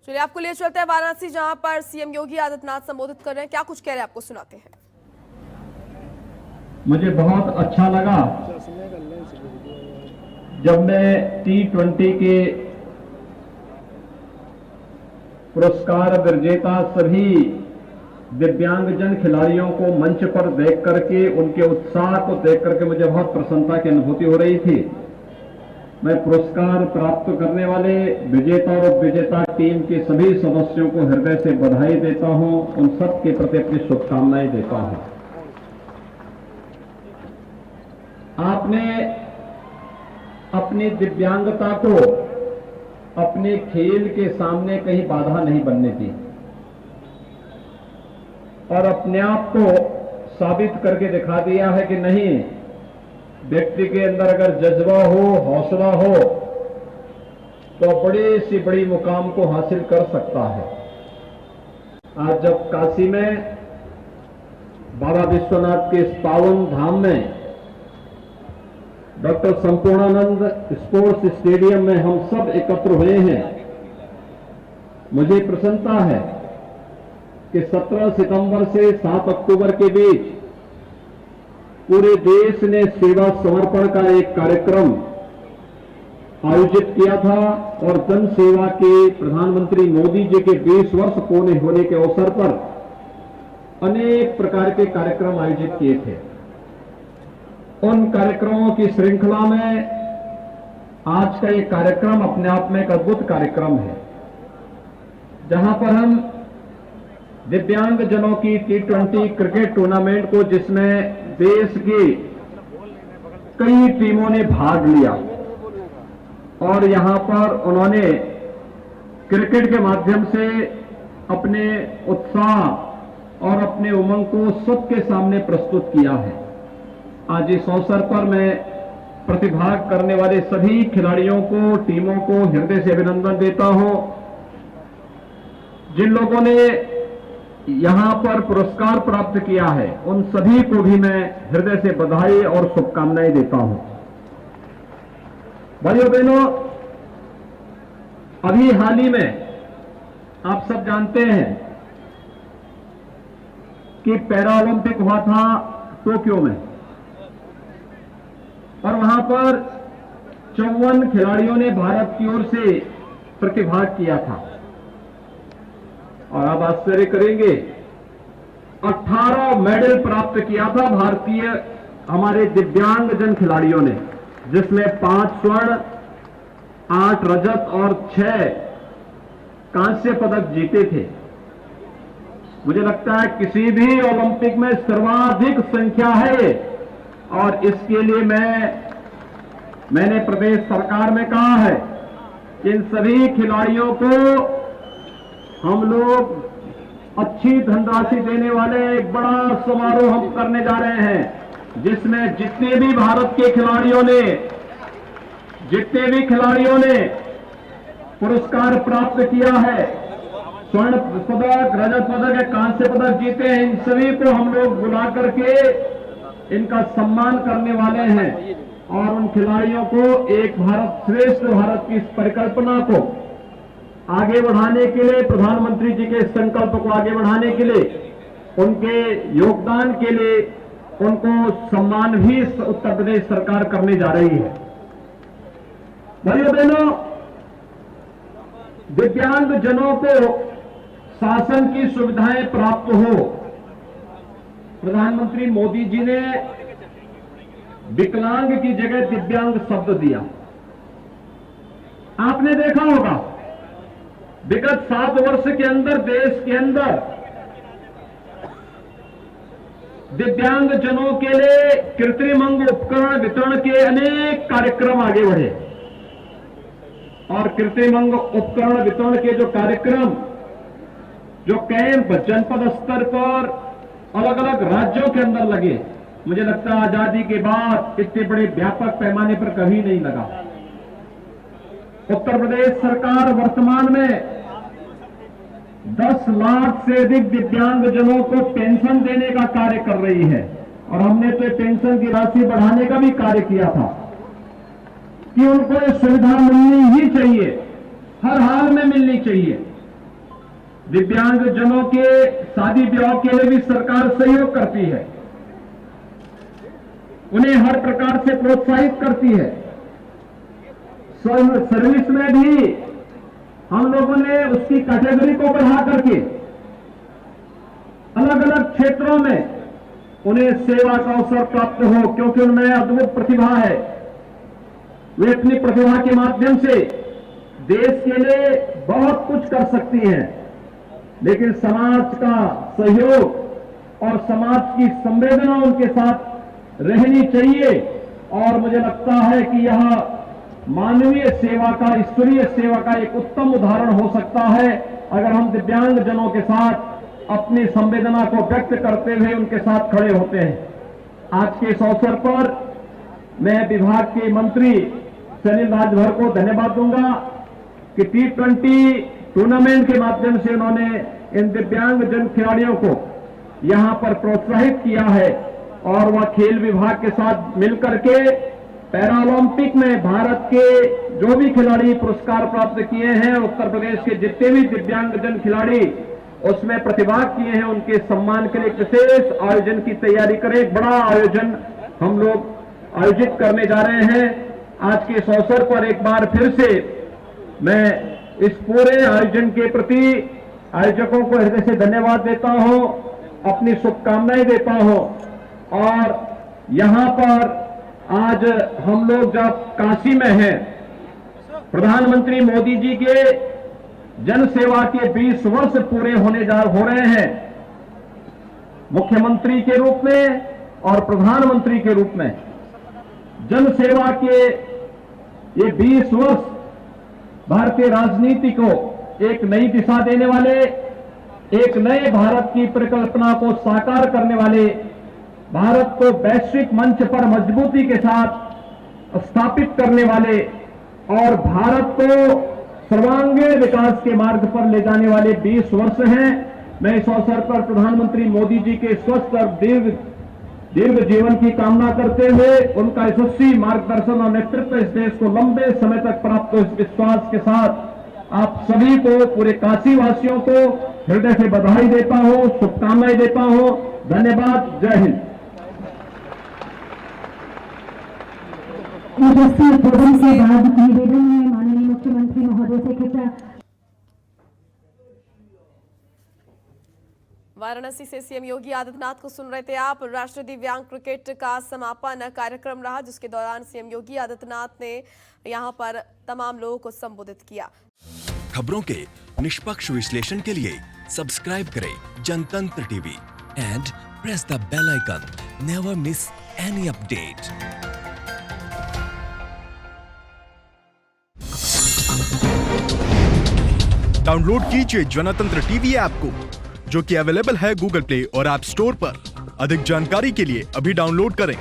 चलिए आपको ले चलते हैं वाराणसी, जहां पर सीएम योगी आदित्यनाथ संबोधित कर रहे हैं। क्या कुछ कह रहे हैं आपको सुनाते हैं। मुझे बहुत अच्छा लगा जब मैं T20 के पुरस्कार विजेता सभी दिव्यांगजन खिलाड़ियों को मंच पर देख करके उनके उत्साह को देख करके मुझे बहुत प्रसन्नता की अनुभूति हो रही थी। मैं पुरस्कार प्राप्त करने वाले विजेता और उप विजेता टीम के सभी सदस्यों को हृदय से बधाई देता हूं, उन सब के प्रति अपनी शुभकामनाएं देता हूं। आपने अपनी दिव्यांगता को अपने खेल के सामने कहीं बाधा नहीं बनने दी और अपने आप को साबित करके दिखा दिया है कि नहीं, व्यक्ति के अंदर अगर जज्बा हो, हौसला हो तो बड़ी से बड़ी मुकाम को हासिल कर सकता है। आज जब काशी में बाबा विश्वनाथ के इस पावन धाम में डॉक्टर संपूर्णानंद स्पोर्ट्स स्टेडियम में हम सब एकत्र हुए हैं, मुझे प्रसन्नता है कि 17 सितंबर से 7 अक्टूबर के बीच पूरे देश ने सेवा समर्पण का एक कार्यक्रम आयोजित किया था और जन सेवा के प्रधानमंत्री मोदी जी के 20 वर्ष पूर्ण होने के अवसर पर अनेक प्रकार के कार्यक्रम आयोजित किए थे। उन कार्यक्रमों की श्रृंखला में आज का ये कार्यक्रम अपने आप में एक अद्भुत कार्यक्रम है, जहां पर हम दिव्यांग जनों की T20 क्रिकेट टूर्नामेंट को, जिसमें देश की कई टीमों ने भाग लिया और यहां पर उन्होंने क्रिकेट के माध्यम से अपने उत्साह और अपने उमंग को सबके सामने प्रस्तुत किया है। आज इस अवसर पर मैं प्रतिभाग करने वाले सभी खिलाड़ियों को, टीमों को हृदय से अभिनंदन देता हूं। जिन लोगों ने यहां पर पुरस्कार प्राप्त किया है उन सभी को भी मैं हृदय से बधाई और शुभकामनाएं देता हूं। भाइयों बहनों, अभी हाल ही में आप सब जानते हैं कि पैरा ओलंपिक हुआ था टोक्यो में और वहां पर 54 खिलाड़ियों ने भारत की ओर से प्रतिभाग किया था और आप आश्चर्य करेंगे 18 मेडल प्राप्त किया था भारतीय हमारे दिव्यांगजन खिलाड़ियों ने, जिसमें 5 स्वर्ण, 8 रजत और 6 कांस्य पदक जीते थे। मुझे लगता है किसी भी ओलंपिक में सर्वाधिक संख्या है और इसके लिए मैंने प्रदेश सरकार में कहा है कि इन सभी खिलाड़ियों को हम लोग अच्छी धनराशि देने वाले एक बड़ा समारोह हम करने जा रहे हैं, जिसमें जितने भी भारत के खिलाड़ियों ने पुरस्कार प्राप्त किया है, स्वर्ण पदक, रजत पदक या कांस्य पदक जीते हैं, इन सभी को हम लोग बुला करके इनका सम्मान करने वाले हैं और उन खिलाड़ियों को एक भारत श्रेष्ठ भारत की इस परिकल्पना को आगे बढ़ाने के लिए, प्रधानमंत्री जी के संकल्प को आगे बढ़ाने के लिए, उनके योगदान के लिए उनको सम्मान भी उत्तर प्रदेश सरकार करने जा रही है। भाइयों बहनों, दिव्यांग जनों को शासन की सुविधाएं प्राप्त हो, प्रधानमंत्री मोदी जी ने विकलांग की जगह दिव्यांग शब्द दिया। आपने देखा होगा विगत 7 वर्ष के अंदर देश के अंदर दिव्यांग जनों के लिए कृत्रिम अंग उपकरण वितरण के अनेक कार्यक्रम आगे बढ़े और कृत्रिम अंग उपकरण वितरण के जो कार्यक्रम, जो कैंप जनपद स्तर पर अलग अलग राज्यों के अंदर लगे, मुझे लगता है आजादी के बाद इतने बड़े व्यापक पैमाने पर कभी नहीं लगा। उत्तर प्रदेश सरकार वर्तमान में 10 लाख से अधिक दिव्यांगजनों को पेंशन देने का कार्य कर रही है और हमने तो पेंशन की राशि बढ़ाने का भी कार्य किया था कि उनको ये सुविधा मिलनी ही चाहिए, हर हाल में मिलनी चाहिए। दिव्यांग जनों के शादी ब्याह के लिए भी सरकार सहयोग करती है, उन्हें हर प्रकार से प्रोत्साहित करती है। सर्विस में भी हम लोगों ने उसकी कैटेगरी को बढ़ा करके अलग अलग क्षेत्रों में उन्हें सेवा का अवसर प्राप्त हो, क्योंकि उनमें अद्भुत प्रतिभा है। वे अपनी प्रतिभा के माध्यम से देश के लिए बहुत कुछ कर सकती हैं, लेकिन समाज का सहयोग और समाज की संवेदना उनके साथ रहनी चाहिए। और मुझे लगता है कि यह मानवीय सेवा का, ईश्वरीय सेवा का एक उत्तम उदाहरण हो सकता है, अगर हम दिव्यांग जनों के साथ अपनी संवेदना को व्यक्त करते हुए उनके साथ खड़े होते हैं। आज के इस अवसर पर मैं विभाग के मंत्री सनील राजभर को धन्यवाद दूंगा कि T20 टूर्नामेंट के माध्यम से उन्होंने इन दिव्यांग जन खिलाड़ियों को यहां पर प्रोत्साहित किया है, और वह खेल विभाग के साथ मिलकर के पैरालंपिक में भारत के जो भी खिलाड़ी पुरस्कार प्राप्त किए हैं, उत्तर प्रदेश के जितने भी दिव्यांग जन खिलाड़ी उसमें प्रतिभाग किए हैं, उनके सम्मान के लिए एक विशेष आयोजन की तैयारी करें। एक बड़ा आयोजन हम लोग आयोजित करने जा रहे हैं। आज के इस अवसर पर एक बार फिर से मैं इस पूरे आयोजन के प्रति आयोजकों को हृदय से धन्यवाद देता हूं, अपनी शुभकामनाएं देता हूं। और यहां पर आज हम लोग जब काशी में हैं, प्रधानमंत्री मोदी जी के जन सेवा के 20 वर्ष पूरे हो रहे हैं, मुख्यमंत्री के रूप में और प्रधानमंत्री के रूप में। जन सेवा के ये 20 वर्ष भारतीय राजनीति को एक नई दिशा देने वाले, एक नए भारत की परिकल्पना को साकार करने वाले, भारत को वैश्विक मंच पर मजबूती के साथ स्थापित करने वाले और भारत को सर्वांगीण विकास के मार्ग पर ले जाने वाले 20 वर्ष हैं। मैं इस अवसर पर प्रधानमंत्री मोदी जी के स्वस्थ और दीर्घ जीवन की कामना करते हुए उनका यशस्वी मार्गदर्शन और नेतृत्व इस देश को लंबे समय तक प्राप्त हो, इस विश्वास के साथ आप सभी को, पूरे काशी वासियों को हृदय से बधाई देता हूं, शुभकामनाएं देता हूं। धन्यवाद। जय हिंद। यशस्वी उद्बोधन के बाद निवेदन है माननीय मुख्यमंत्री महोदय से कृपया। वाराणसी से सीएम योगी आदित्यनाथ को सुन रहे थे आप। राष्ट्रीय दिव्यांग क्रिकेट का समापन कार्यक्रम रहा, जिसके दौरान सीएम योगी आदित्यनाथ ने यहां पर तमाम लोगों को संबोधित किया। खबरों के निष्पक्ष विश्लेषण के लिए सब्सक्राइब करें Jantantra TV and press the bell icon. Never miss any update. Download कीजिए जनतंत्र टीवी ऐप को, जो कि अवेलेबल है गूगल प्ले और ऐप स्टोर पर। अधिक जानकारी के लिए अभी डाउनलोड करें।